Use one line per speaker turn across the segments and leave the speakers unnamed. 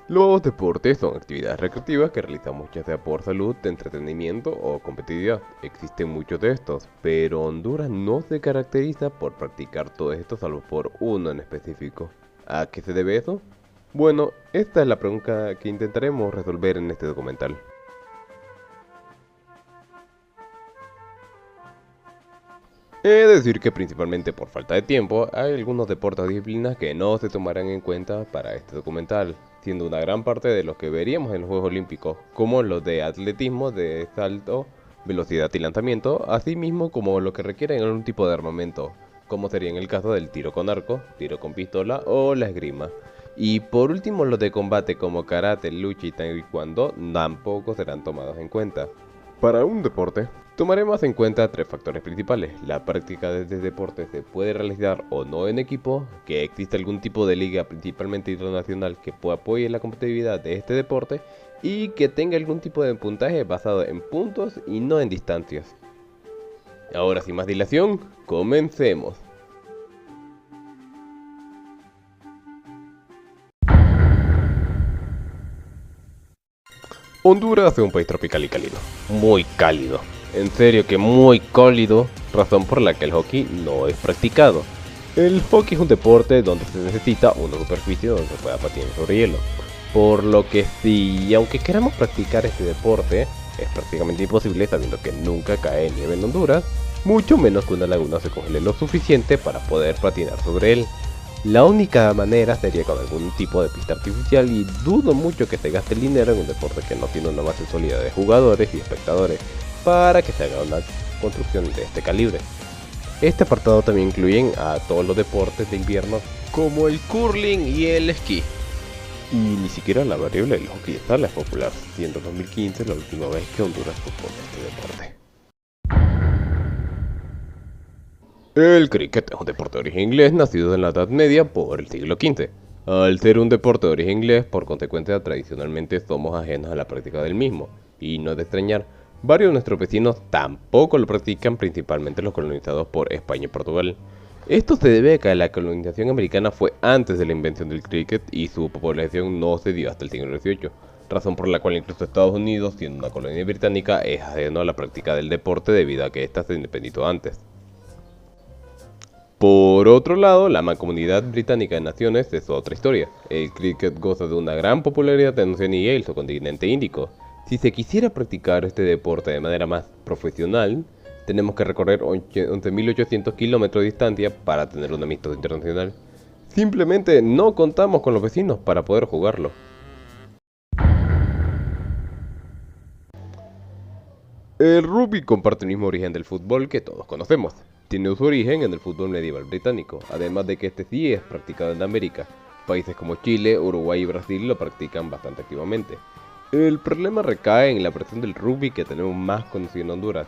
Los deportes son actividades recreativas que realizamos ya sea por salud, entretenimiento o competitividad. Existen muchos de estos, pero Honduras no se caracteriza por practicar todos estos salvo por uno en específico. ¿A qué se debe eso? Bueno, esta es la pregunta que intentaremos resolver en este documental. He de decir que principalmente por falta de tiempo, hay algunos deportes o disciplinas que no se tomarán en cuenta para este documental, siendo una gran parte de los que veríamos en los Juegos Olímpicos, como los de atletismo, de salto, velocidad y lanzamiento, así mismo como lo que requieren algún tipo de armamento, como sería en el caso del tiro con arco, tiro con pistola o la esgrima. Y por último los de combate como karate, lucha y taekwondo tampoco serán tomados en cuenta. Para un deporte, tomaremos en cuenta tres factores principales: la práctica de este deporte se puede realizar o no en equipo, que existe algún tipo de liga principalmente internacional que apoye la competitividad de este deporte y que tenga algún tipo de puntaje basado en puntos y no en distancias. Ahora sin más dilación, comencemos. Honduras es un país tropical y cálido, muy cálido, en serio que muy cálido, razón por la que el hockey no es practicado. El hockey es un deporte donde se necesita una superficie donde se pueda patinar sobre hielo, por lo que si, aunque queramos practicar este deporte, es prácticamente imposible sabiendo que nunca cae nieve en Honduras, mucho menos que una laguna se congele lo suficiente para poder patinar sobre él. La única manera sería con algún tipo de pista artificial y dudo mucho que se gaste el dinero en un deporte que no tiene una base sólida de jugadores y espectadores para que se haga una construcción de este calibre. Este apartado también incluye a todos los deportes de invierno como el curling y el esquí. Y ni siquiera la variable del hockey de sala es popular, siendo 2015 la última vez que Honduras propone este deporte. El cricket es un deporte de origen inglés nacido en la Edad Media por el siglo XV. Al ser un deporte de origen inglés, por consecuencia tradicionalmente somos ajenos a la práctica del mismo, y no es de extrañar, varios de nuestros vecinos tampoco lo practican, principalmente los colonizados por España y Portugal. Esto se debe a que la colonización americana fue antes de la invención del cricket y su popularización no se dio hasta el siglo XVIII, razón por la cual incluso Estados Unidos, siendo una colonia británica, es ajeno a la práctica del deporte debido a que ésta se independizó antes. Por otro lado, la Mancomunidad Británica de Naciones es otra historia. El cricket goza de una gran popularidad en Oceanía y el subcontinente índico. Si se quisiera practicar este deporte de manera más profesional, tenemos que recorrer 11.800 kilómetros de distancia para tener un amistoso internacional. Simplemente no contamos con los vecinos para poder jugarlo. El rugby comparte el mismo origen del fútbol que todos conocemos. Tiene su origen en el fútbol medieval británico, además de que este sí es practicado en América. Países como Chile, Uruguay y Brasil lo practican bastante activamente. El problema recae en la versión del rugby que tenemos más conocido en Honduras.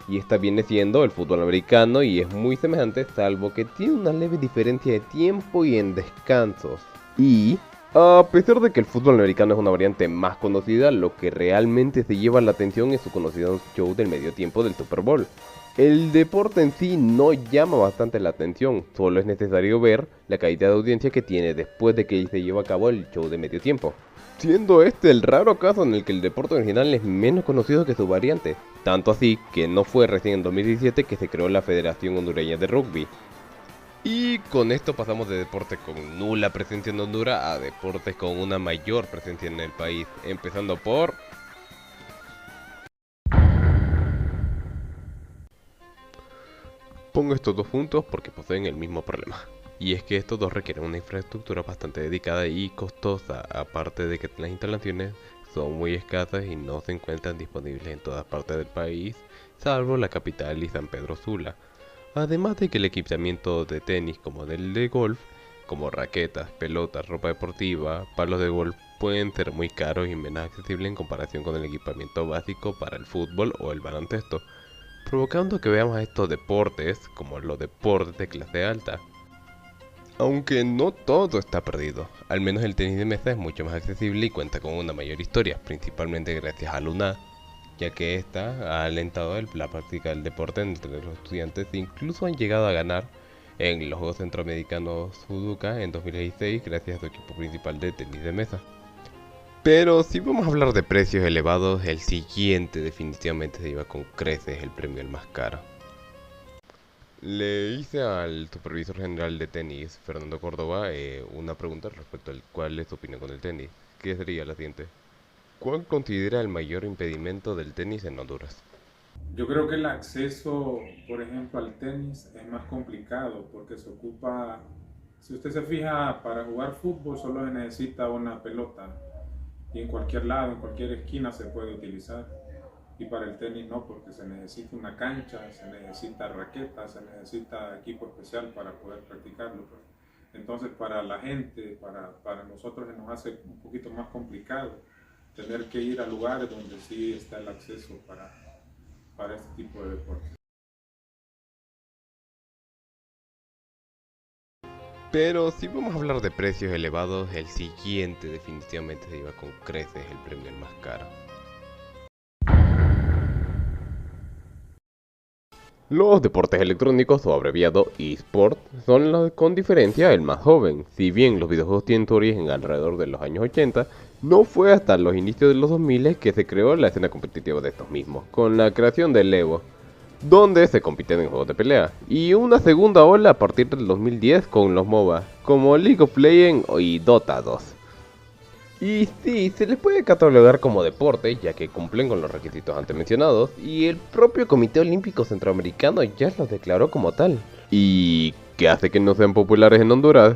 Y esta viene siendo el fútbol americano y es muy semejante, salvo que tiene una leve diferencia de tiempo y en descansos. Y a pesar de que el fútbol americano es una variante más conocida, lo que realmente se lleva la atención es su conocido show del medio tiempo del Super Bowl. El deporte en sí no llama bastante la atención, solo es necesario ver la calidad de audiencia que tiene después de que se lleva a cabo el show de medio tiempo, siendo este el raro caso en el que el deporte original es menos conocido que su variante, tanto así que no fue recién en 2017 que se creó la Federación Hondureña de Rugby. Y con esto pasamos de deportes con nula presencia en Honduras a deportes con una mayor presencia en el país, empezando por... Pongo estos dos juntos porque poseen el mismo problema. Y es que estos dos requieren una infraestructura bastante dedicada y costosa, aparte de que las instalaciones son muy escasas y no se encuentran disponibles en todas partes del país, salvo la capital y San Pedro Sula. Además de que el equipamiento de tenis como del de golf, como raquetas, pelotas, ropa deportiva, palos de golf, pueden ser muy caros y menos accesibles en comparación con el equipamiento básico para el fútbol o el baloncesto, provocando que veamos a estos deportes como los deportes de clase alta. Aunque no todo está perdido, al menos el tenis de mesa es mucho más accesible y cuenta con una mayor historia, principalmente gracias a Luna, ya que esta ha alentado la práctica del deporte entre los estudiantes e incluso han llegado a ganar en los Juegos Centroamericanos Suzuka en 2016 gracias a su equipo principal de tenis de mesa. Pero si vamos a hablar de precios elevados, el siguiente definitivamente se lleva con creces el premio el más caro. Le hice al supervisor general de tenis, Fernando Córdoba, una pregunta respecto al cuál es su opinión con el tenis. ¿Qué sería la siguiente? ¿Cuál considera el mayor impedimento del tenis en Honduras?
Yo creo que el acceso, por ejemplo, al tenis es más complicado porque se ocupa, si usted se fija, para jugar fútbol solo se necesita una pelota y en cualquier lado, en cualquier esquina se puede utilizar. Y para el tenis no, porque se necesita una cancha, se necesita raqueta, se necesita equipo especial para poder practicarlo, pues. Entonces para la gente, para nosotros se nos hace un poquito más complicado tener que ir a lugares donde sí está el acceso para este tipo de deportes.
Pero si vamos a hablar de precios elevados, el siguiente definitivamente se lleva con creces el premio el más caro. Los deportes electrónicos, o abreviado eSport, son con diferencia el más joven. Si bien los videojuegos tienen su origen alrededor de los años 80, no fue hasta los inicios de los 2000 que se creó la escena competitiva de estos mismos, con la creación del Evo, donde se compiten en juegos de pelea, y una segunda ola a partir del 2010 con los MOBA, como League of Legends y Dota 2. Y sí, se les puede catalogar como deporte, ya que cumplen con los requisitos antes mencionados, y el propio Comité Olímpico Centroamericano ya los declaró como tal. ¿Y qué hace que no sean populares en Honduras?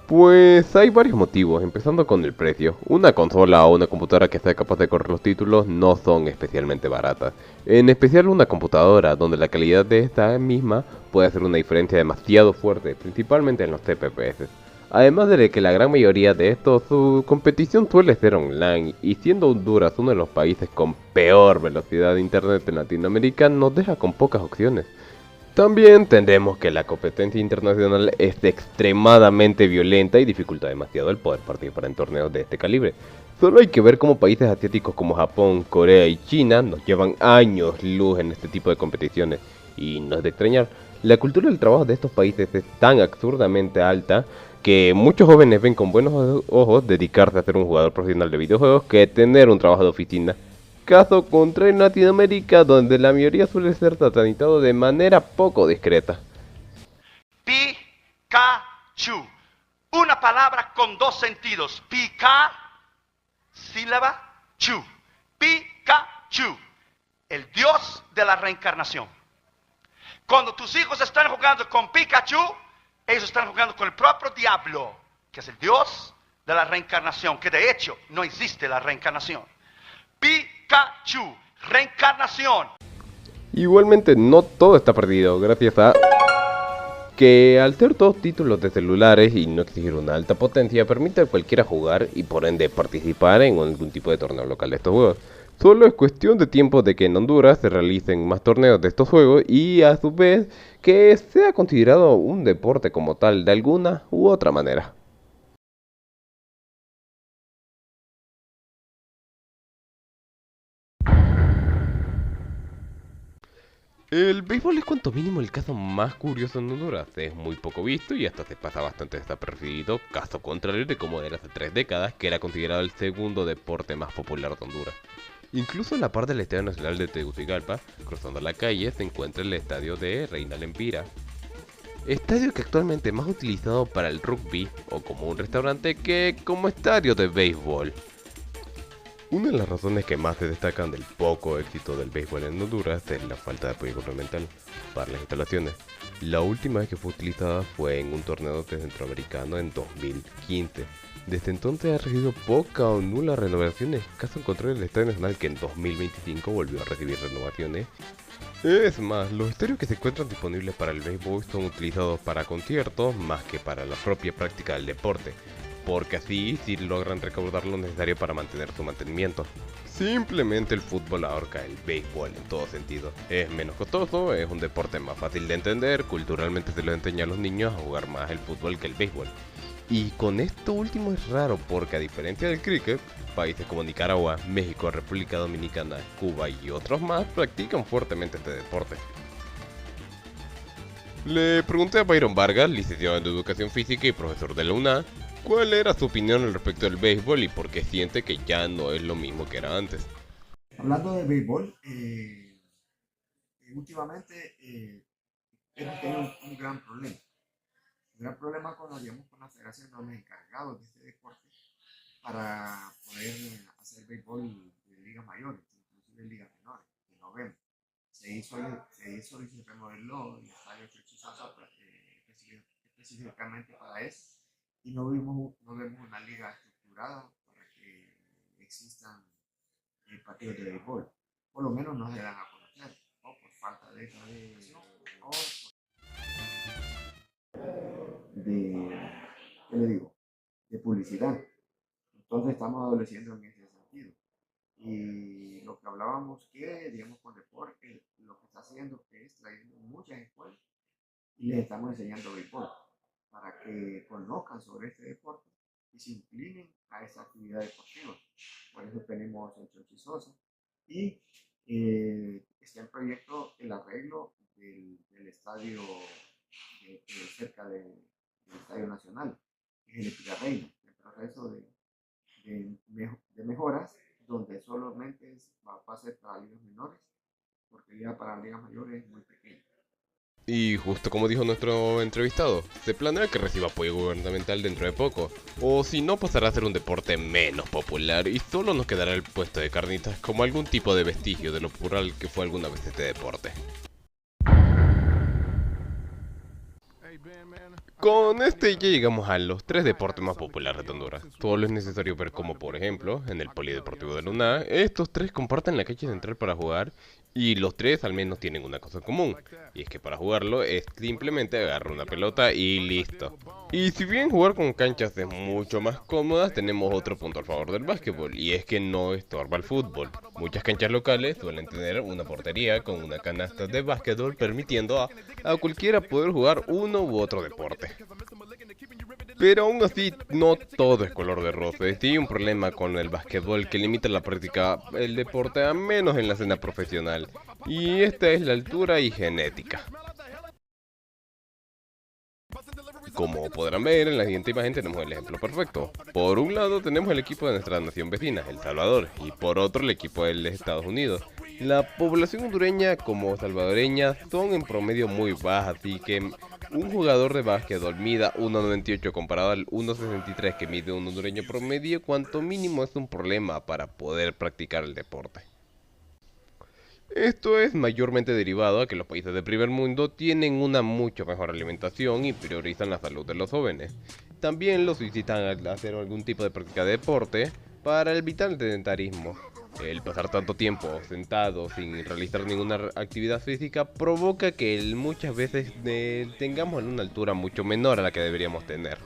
Pues hay varios motivos, empezando con el precio. Una consola o una computadora que sea capaz de correr los títulos no son especialmente baratas. En especial una computadora, donde la calidad de esta misma puede hacer una diferencia demasiado fuerte, principalmente en los TPPS. Además de que la gran mayoría de estos, su competición suele ser online, y siendo Honduras uno de los países con peor velocidad de internet en Latinoamérica, nos deja con pocas opciones. También entendemos que la competencia internacional es extremadamente violenta y dificulta demasiado el poder participar en torneos de este calibre. Solo hay que ver cómo países asiáticos como Japón, Corea y China nos llevan años luz en este tipo de competiciones, y no es de extrañar, la cultura del trabajo de estos países es tan absurdamente alta que muchos jóvenes ven con buenos ojos dedicarse a ser un jugador profesional de videojuegos que tener un trabajo de oficina. Caso contrario en Latinoamérica, donde la mayoría suele ser satanizado de manera poco discreta.
Pikachu. Una palabra con dos sentidos. Pika, sílaba, chu. Pikachu. El dios de la reencarnación. Cuando tus hijos están jugando con Pikachu, ellos están jugando con el propio diablo, que es el dios de la reencarnación, que de hecho no existe la reencarnación. Pikachu, reencarnación.
Igualmente no todo está perdido, gracias a que al ser todos títulos de celulares y no exigir una alta potencia, permite a cualquiera jugar y por ende participar en algún tipo de torneo local de estos juegos. Solo es cuestión de tiempo de que en Honduras se realicen más torneos de estos juegos y a su vez que sea considerado un deporte como tal de alguna u otra manera. El béisbol es cuanto mínimo el caso más curioso en Honduras, es muy poco visto y hasta se pasa bastante desapercibido, caso contrario de como era hace 3 décadas, que era considerado el segundo deporte más popular de Honduras. Incluso a la par del Estadio Nacional de Tegucigalpa, cruzando la calle, se encuentra el estadio de Reina Lempira. Estadio que actualmente es más utilizado para el rugby o como un restaurante que como estadio de béisbol. Una de las razones que más se destacan del poco éxito del béisbol en Honduras es la falta de apoyo gubernamental para las instalaciones. La última vez que fue utilizada fue en un torneo de centroamericano en 2015. Desde entonces ha recibido poca o nula renovaciones, caso contrario del Estadio Nacional que en 2025 volvió a recibir renovaciones. Es más, los estadios que se encuentran disponibles para el béisbol son utilizados para conciertos más que para la propia práctica del deporte, porque así sí logran recaudar lo necesario para mantener su mantenimiento. Simplemente el fútbol ahorca el béisbol en todo sentido. Es menos costoso, es un deporte más fácil de entender, culturalmente se les enseña a los niños a jugar más el fútbol que el béisbol. Y con esto último es raro porque a diferencia del cricket, países como Nicaragua, México, República Dominicana, Cuba y otros más practican fuertemente este deporte. Le pregunté a Byron Vargas, licenciado en Educación Física y profesor de la UNA, cuál era su opinión al respecto del béisbol y por qué siente que ya no es lo mismo que era antes.
Hablando de béisbol, últimamente hemos tenido un gran problema. Un gran problema cuando digamos con la federación, los encargados de este deporte para poder hacer béisbol de ligas mayores, inclusive ligas menores, que no vemos. Se hizo y se remodeló el estadio Chichisosa específicamente para eso, y no vemos una liga estructurada para que existan partidos de béisbol. Por lo menos no se dan a conocer, o por falta de ¿qué le digo? De publicidad. Entonces estamos adoleciendo en ese sentido. Y lo que hablábamos que, digamos, con deporte, lo que está haciendo es trayendo muchas escuelas y les estamos enseñando béisbol para que conozcan sobre este deporte y se inclinen a esa actividad deportiva. Por eso tenemos el Chochisosa y está en proyecto el arreglo del estadio cerca del Estadio Nacional, que es el Epigarreina, el proceso de mejoras, donde solamente va a ser para ligas menores, porque ya para ligas mayores es muy pequeño.
Y justo como dijo nuestro entrevistado, se planea que reciba apoyo gubernamental dentro de poco, o si no pasará a ser un deporte menos popular y solo nos quedará el puesto de carnitas como algún tipo de vestigio de lo plural que fue alguna vez este deporte. Con este ya llegamos a los 3 deportes más populares de Honduras. Solo es necesario ver como, por ejemplo, en el Polideportivo de la UNA, estos 3 comparten la cancha central para jugar y los 3 al menos tienen una cosa en común. Y es que para jugarlo es simplemente agarrar una pelota y listo. Y si bien jugar con canchas es mucho más cómodas, tenemos otro punto a favor del básquetbol, y es que no estorba el fútbol. Muchas canchas locales suelen tener una portería con una canasta de básquetbol permitiendo a cualquiera poder jugar uno u otro deporte. Pero aún así, no todo es color de rosa. Sí hay un problema con el básquetbol que limita la práctica del deporte a menos en la escena profesional. Y esta es la altura y genética. Como podrán ver, en la siguiente imagen tenemos el ejemplo perfecto. Por un lado tenemos el equipo de nuestra nación vecina, El Salvador, y por otro el equipo de Estados Unidos. La población hondureña como salvadoreña son en promedio muy bajas, así que un jugador de básquetbol mida 1.98 comparado al 1.63 que mide un hondureño promedio, cuanto mínimo es un problema para poder practicar el deporte. Esto es mayormente derivado a que los países de primer mundo tienen una mucho mejor alimentación y priorizan la salud de los jóvenes. También los incitan a hacer algún tipo de práctica de deporte para evitar el sedentarismo. El pasar tanto tiempo sentado sin realizar ninguna actividad física provoca que muchas veces tengamos una altura mucho menor a la que deberíamos tener,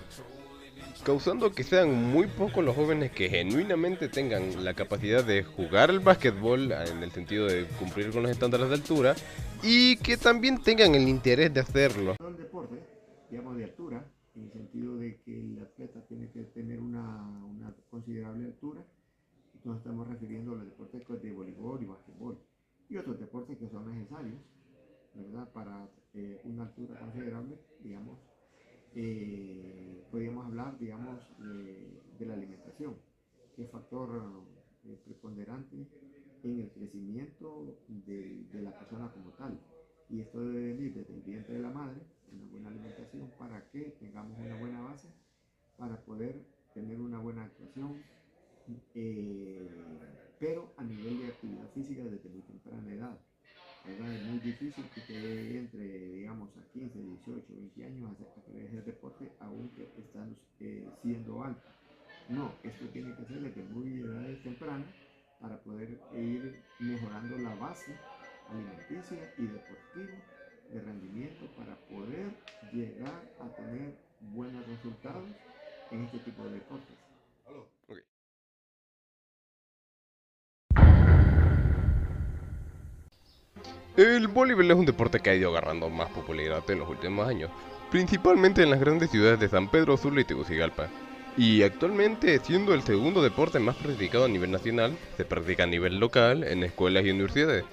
causando que sean muy pocos los jóvenes que genuinamente tengan la capacidad de jugar el básquetbol en el sentido de cumplir con los estándares de altura y que también tengan el interés de hacerlo.
Todo el deporte, digamos, de altura, en el sentido de que el atleta tiene que tener una considerable altura, y nos estamos refiriendo a los deportes de voleibol y básquetbol y otros deportes que son necesarios, ¿verdad? Para una altura considerable, digamos. Podríamos hablar, digamos, de la alimentación, que es factor preponderante en el crecimiento de la persona como tal. Y esto debe venir desde el vientre de la madre, una buena alimentación, para que tengamos una buena base, para poder tener una buena actuación, pero a nivel de actividad física desde muy temprana edad. ¿Verdad? Es muy difícil que te entre, digamos, a 15, 18, 20 años a querer hacer deporte, aunque están siendo alto. No, esto tiene que ser desde muy edades tempranas para poder ir mejorando la base alimenticia y deportiva de rendimiento para poder llegar a tener buenos resultados en este tipo de deportes.
Okay. El voleibol es un deporte que ha ido agarrando más popularidad en los últimos años, principalmente en las grandes ciudades de San Pedro Sula y Tegucigalpa. Y actualmente, siendo el segundo deporte más practicado a nivel nacional, se practica a nivel local, en escuelas y universidades.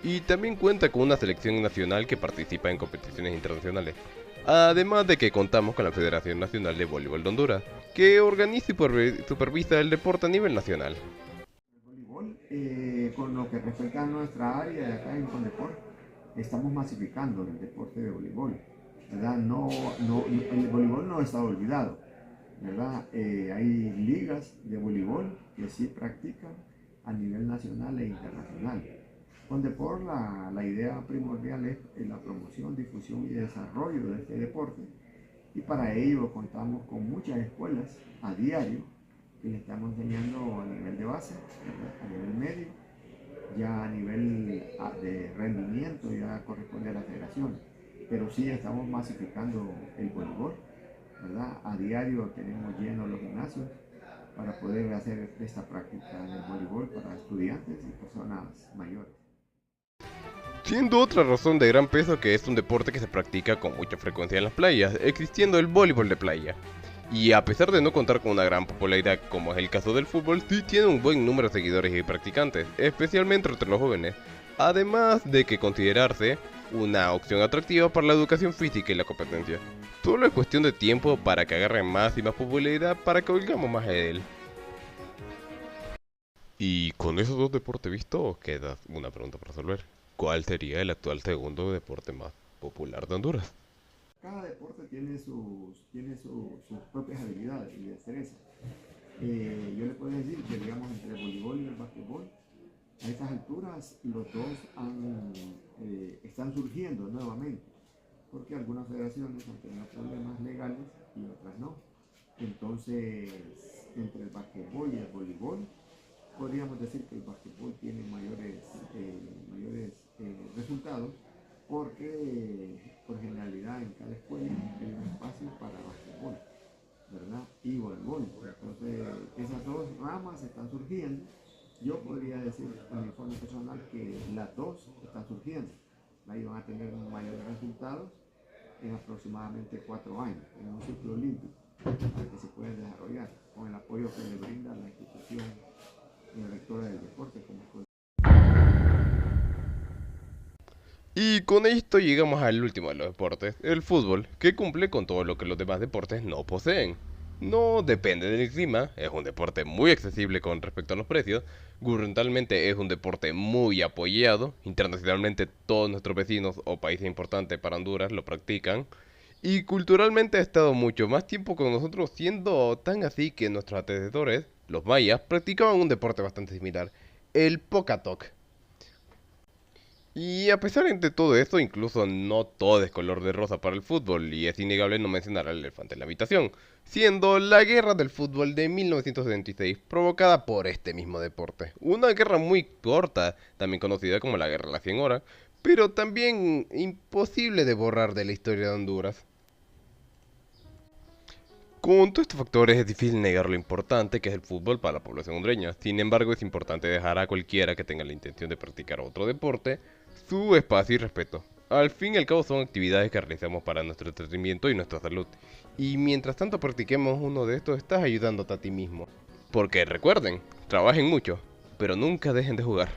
y también cuenta con una selección nacional que participa en competiciones internacionales. Además de que contamos con la Federación Nacional de Voleibol de Honduras, que organiza y supervisa el deporte a nivel nacional.
El voleibol, con lo que respecta a nuestra área de acá en Condepor, estamos masificando el deporte de voleibol, ¿verdad? El voleibol no está olvidado, ¿verdad? Hay ligas de voleibol que sí practican a nivel nacional e internacional. Condepor, la idea primordial es la promoción, difusión y desarrollo de este deporte, y para ello contamos con muchas escuelas a diario que le estamos enseñando a nivel de base, a nivel medio, ya a nivel de rendimiento ya corresponde a la federación, pero sí estamos masificando el voleibol, ¿verdad? A diario tenemos llenos los gimnasios para poder hacer esta práctica en el voleibol para estudiantes y personas mayores.
Siendo otra razón de gran peso que es un deporte que se practica con mucha frecuencia en las playas, existiendo el voleibol de playa. Y a pesar de no contar con una gran popularidad como es el caso del fútbol, sí tiene un buen número de seguidores y practicantes, especialmente entre los jóvenes, además de que considerarse una opción atractiva para la educación física y la competencia. Solo es cuestión de tiempo para que agarre más y más popularidad para que oigamos más de él. Y con esos dos deportes vistos, queda una pregunta para resolver. ¿Cuál sería el actual segundo deporte más popular de Honduras?
Cada deporte tiene sus propias habilidades y destrezas. Yo le puedo decir que, digamos, entre el voleibol y el básquetbol, a estas alturas los dos están surgiendo nuevamente, porque algunas federaciones han tenido problemas legales y otras no. Entonces, entre el básquetbol y el voleibol, podríamos decir que el básquetbol tiene mayores resultados, porque por generalidad en cada escuela hay un espacio para básquetbol, ¿verdad? Y voleibol. Entonces, esas dos ramas están surgiendo. Yo podría decir en mi forma personal que las dos están surgiendo. Ahí van a tener mayores resultados en aproximadamente 4 años, en un ciclo olímpico, para que se puedan desarrollar con el apoyo que le brinda la institución rectora del deporte, como fue.
Y con esto llegamos al último de los deportes, el fútbol, que cumple con todo lo que los demás deportes no poseen. No depende del clima, es un deporte muy accesible con respecto a los precios, gubernamentalmente es un deporte muy apoyado, internacionalmente todos nuestros vecinos o países importantes para Honduras lo practican, y culturalmente ha estado mucho más tiempo con nosotros, siendo tan así que nuestros antecesores, los mayas, practicaban un deporte bastante similar, el Pocatoc. Y a pesar de todo esto, incluso no todo es color de rosa para el fútbol, y es innegable no mencionar al elefante en la habitación, siendo la guerra del fútbol de 1976 provocada por este mismo deporte. Una guerra muy corta, también conocida como la Guerra de las 100 horas, pero también imposible de borrar de la historia de Honduras. Con todos estos factores es difícil negar lo importante que es el fútbol para la población hondureña. Sin embargo, es importante dejar a cualquiera que tenga la intención de practicar otro deporte su espacio y respeto. Al fin y al cabo son actividades que realizamos para nuestro entretenimiento y nuestra salud. Y mientras tanto practiquemos uno de estos, estás ayudándote a ti mismo. Porque recuerden, trabajen mucho, pero nunca dejen de jugar.